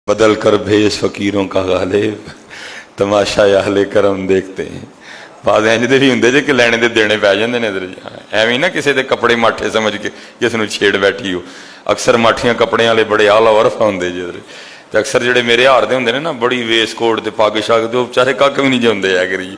بدل کر بھیج فقیروں کا غالب تماشا اہل کرم دیکھتے ہیں. بعض ਇੰਜ ਦੇ ਵੀ ਹੁੰਦੇ ਜੇ ਕਿ ਲੈਣੇ ਦੇ ਦੇਣੇ ਪੈ ਜਾਂਦੇ ਨੇ ਇਧਰ. ਐਵੇਂ ਨਾ ਕਿਸੇ ਦੇ ਕੱਪੜੇ ਮਾਠੇ ਸਮਝ ਕੇ ਜਿਸ ਨੂੰ ਛੇੜ ਬੈਠੀ ਹੋ. ਅਕਸਰ ਮਾਠੀਆਂ ਕੱਪੜਿਆਂ ਵਾਲੇ ਬੜੇ ਆਲਾ ਵਰਫਾ ਹੁੰਦੇ ਜੇ ਇਧਰ. ਤੇ ਅਕਸਰ ਜਿਹੜੇ ਮੇਰੇ ਹਾਰ ਦੇ ਹੁੰਦੇ ਨੇ ਨਾ ਬੜੀ ਵੇਸ ਕੋਟ ਤੇ ਪੱਗ ਸ਼ੱਗ ਤੇ ਉਹ ਵਿਚਾਰੇ ਕੱਖ ਵੀ ਨਹੀਂ ਜਾਂਦੇ ਐ ਕਰੀ.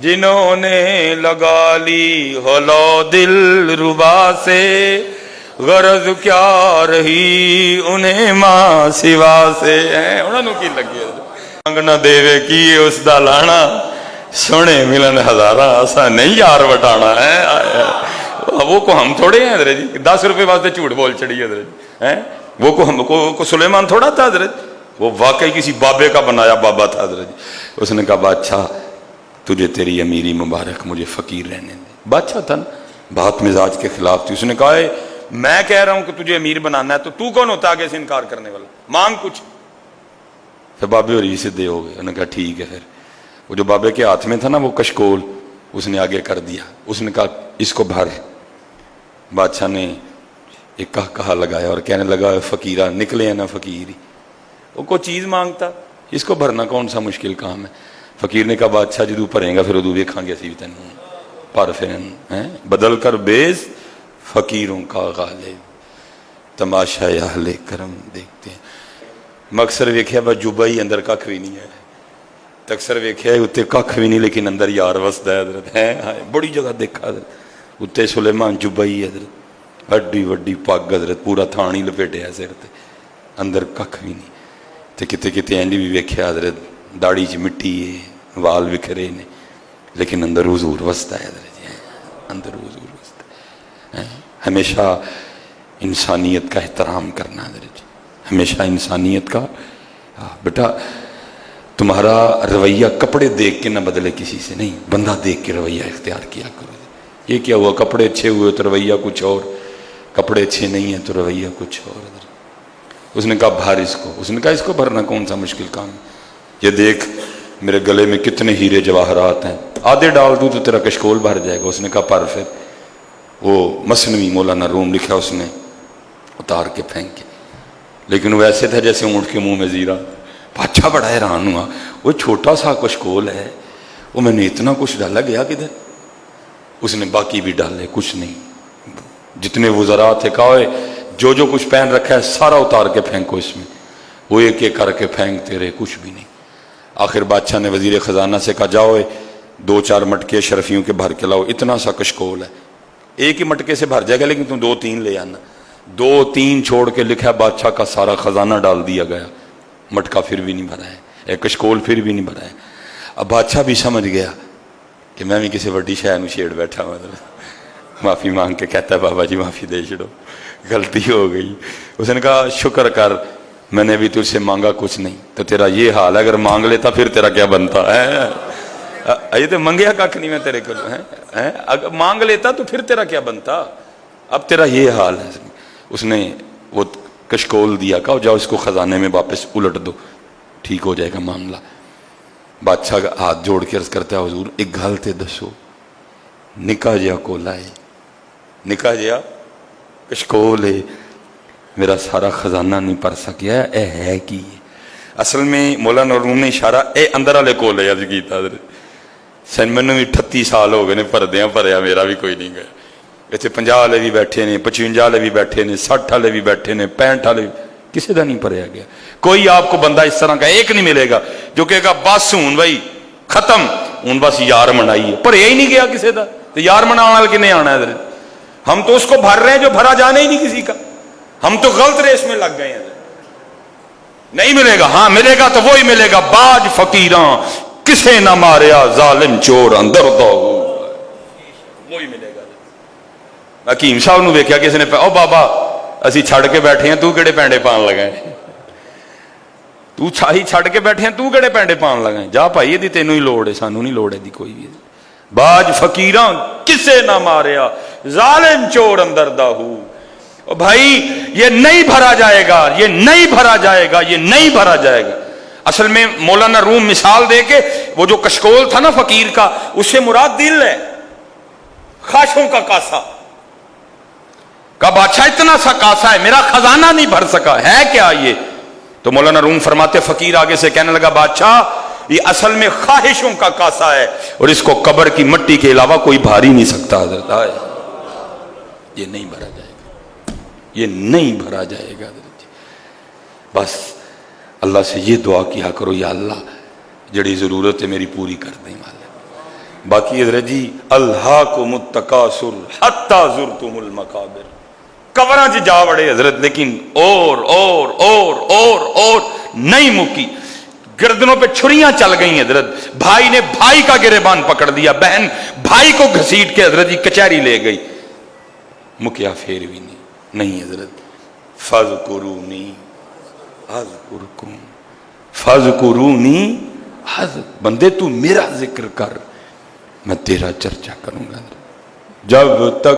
جنہوں نے لگا لی ہو لو دل ربا سے، غرض کیا رہی انہیں ماں سوا سے۔ انہوں نے کی لگی منگنا دیوے کی اس دا لانا، سونے ملن ہزاراں اسا نہیں یار وٹانا ہے۔ وہ کو ہم تھوڑے ہیں حضرت جی، 10 روپے واسطے جھوٹ بول چڑی حضرت جی، وہ کو ہم کو سلیمان تھوڑا تھا حضرت، وہ واقعی کسی بابے کا بنایا بابا تھا حضرت جی۔ اس نے کہا بادشاہ تجھے تیری امیری مبارک، مجھے فقیر رہنے دے۔ بادشاہ تھا نا، بات مزاج کے خلاف تھی۔ اس نے کہا میں کہہ رہا ہوں کہ تجھے امیر بنانا ہے تو کون ہوتا آگے سے انکار کرنے والا، مانگ کچھ۔ پھر بابے اور سدھے ہو گئے، انہوں نے کہا ٹھیک ہے۔ پھر وہ جو بابے کے ہاتھ میں تھا نا وہ کشکول، اس نے آگے کر دیا۔ اس نے کہا اس کو بھر۔ بادشاہ نے ایک کہا لگایا اور کہنے لگا فقیرہ نکلے ہیں نا فقیر ہی، وہ کوئی چیز مانگتا، اس کو بھرنا کون سا مشکل کام ہے۔ فقیر نے کہا بادشاہ جدو بھریں گا پھر ادو ویکھاں گے اسی بھی تینوں پر پھر بدل کر بیز فقیروں کا غالب، تماشا اہل کرم دیکھتے ہیں۔ مکسر ویکھیا با جوبا ہی اندر ککھ بھی نہیں ہے، تکسر ویکھیا ہے اتنے ککھ بھی نہیں لیکن اندر یار وسدا ہے حضرت ہے۔ بڑی جگہ دیکھا حضرت اتنے سلیمان جوبا ہی حضرت، اڈی وڈی پگ حضرت، پورا تھان ہی لپیٹیا سر تے، اندر ککھ بھی نہیں۔ تے کتے کتے اینڈی بھی ویکھیا حضرت، داڑھی چ مٹی ہے، وال وکھرے نے، لیکن اندر حضور وسدا ہے حضرت، اندر حضور وسدا ہے۔ ہمیشہ انسانیت کا احترام کرنا حضرت، ہمیشہ انسانیت کا۔ بیٹا تمہارا رویہ کپڑے دیکھ کے نہ بدلے کسی سے، نہیں، بندہ دیکھ کے رویہ اختیار کیا کرو۔ یہ کیا ہوا، کپڑے اچھے ہوئے تو رویہ کچھ اور، کپڑے اچھے نہیں ہیں تو رویہ کچھ اور۔ اس نے کہا بھر اس کو۔ اس نے کہا اس کو بھرنا کون سا مشکل کام ہے، یہ دیکھ میرے گلے میں کتنے ہیرے جواہرات ہیں، آدھے ڈال دوں تو تیرا کشکول بھر جائے گا۔ اس نے کہا پر پھر وہ مثنوی مولانا روم لکھا اس نے اتار کے پھینکے، لیکن وہ ایسے تھا جیسے اونٹ کے منہ میں زیرہ۔ بادشاہ بڑا حیران ہوا، وہ چھوٹا سا کشکول ہے، وہ میں نے اتنا کچھ ڈالا، گیا کدھر؟ اس نے باقی بھی ڈالے، کچھ نہیں۔ جتنے وزراء تھے کہا جو کچھ پہن رکھا ہے سارا اتار کے پھینکو اس میں، وہ ایک ایک کر کے پھینکتے رہے، کچھ بھی نہیں۔ آخر بادشاہ نے وزیر خزانہ سے کہا جاؤ 2-4 مٹکے شرفیوں کے بھر کے لاؤ، اتنا سا کشکول ہے، ایک ہی مٹکے سے بھر جائے گا لیکن تم 2-3 لے آنا۔ 2-3 چھوڑ کے لکھا بادشاہ کا سارا خزانہ ڈال دیا گیا، مٹکا پھر بھی نہیں بھرا ہے، ایک کشکول پھر بھی نہیں بھرا ہے۔ اب بادشاہ بھی سمجھ گیا کہ میں بھی کسی بڑی شہر میں چھیڑ بیٹھا ہوں، معافی مانگ کے کہتا ہے بابا جی معافی دے چھڑو، غلطی ہو گئی۔ اس نے کہا شکر کر، میں نے ابھی تجھ سے مانگا کچھ نہیں، تو تیرا یہ حال ہے، اگر مانگ لیتا پھر تیرا کیا بنتا ہے؟ یہ تو منگیا کھ نہیں میں تیرے کو، اگر مانگ لیتا تو پھر تیرا کیا بنتا، اب تیرا یہ حال ہے۔ اس نے وہ کشکول دیا، کہا جاؤ اس کو خزانے میں واپس الٹ دو، ٹھیک ہو جائے گا معاملہ۔ بادشاہ کا ہاتھ جوڑ کے عرض کرتا ہے حضور ایک گل تے دسو، نکا جیا کولا ہے، نکا جیا کشکول ہے، میرا سارا خزانہ نہیں پڑھ سکیا، اے ہے کی؟ اصل میں مولانا روم نے اشارہ اے اندر والے کولے عرض کیتا حضرت، سن میں بھی 38 سال ہو گئے نے پردیاں پریا، میرا بھی کوئی نہیں گیا۔ اتنے 50 والے بھی بیٹھے نے، 55 والے بھی بیٹھے نے، 60 والے بھی بیٹھے نے، 65 والے بھی، کسی دا نہیں پڑھیا گیا۔ کوئی آپ کو بندہ اس طرح کا ایک نہیں ملے گا جو کہے گا بس ہوں بھائی ختم، ہوں بس یار منائیے، پڑھیا ہی نہیں گیا کسی دا، تو یار منانے والے کنے آنا ہے حضرت؟ ہم تو اس کو بھر رہے ہیں جو بھرا جانا ہی نہیں کسی کا، ہم تو غلط ریس میں لگ گئے ہیں۔ نہیں ملے گا، ہاں ملے گا تو وہی ملے گا، باج فقیراں کسے نہ ماریا ظالم چور اندر دو، وہی ملے گا۔ حکیم صاحب نو ویکھیا کسی نے، او بابا اسی چھڑ کے بیٹھے ہیں، تو کیڑے پینڈے پان لگائے، تو چھاہی چھڑ کے بیٹھے ہیں، تو کیڑے پینڈے پان لگائے، جا بھائی یہ تینوں ہی لوڑ ہے، سانو نہیں لوڑ ہے دی کوئی بھی۔ باج فقیراں کسے نہ ماریا ظالم چور اندر داہو۔ بھائی یہ نہیں بھرا جائے گا، یہ نہیں بھرا جائے گا، یہ نہیں بھرا جائے گا۔ اصل میں مولانا روم مثال دے کے وہ جو کشکول تھا نا فقیر کا، اس سے مراد دل ہے، خواہشوں کا کاسا۔ کہا بادشاہ اتنا سا کاسا ہے، میرا خزانہ نہیں بھر سکا، ہے کیا یہ؟ تو مولانا روم فرماتے فقیر آگے سے کہنے لگا بادشاہ یہ اصل میں خواہشوں کا کاسا ہے، اور اس کو قبر کی مٹی کے علاوہ کوئی بھار ہی نہیں سکتا حضرت، یہ نہیں بھرا جائے گا، یہ نہیں بھرا جائے گا حضرت۔ بس اللہ سے یہ دعا کیا کرو، یا اللہ جڑی ضرورت ہے میری پوری کر دیں، باقی حضرت جی الہاکم التکاثر حتی زرتم المقابر قبراں چ جا وڑے حضرت، لیکن اور نہیں مکی، گردنوں پہ چھریاں چل گئی حضرت، بھائی نے بھائی کا گریبان پکڑ دیا، بہن بھائی کو گھسیٹ کے حضرت جی کچہری لے گئی، مکیا پھر بھی نہیں حضرت۔ فاذکرونی اذکرکم فاذکرونی بندے تو میرا ذکر کر، میں تیرا چرچا کروں گا۔ جب تک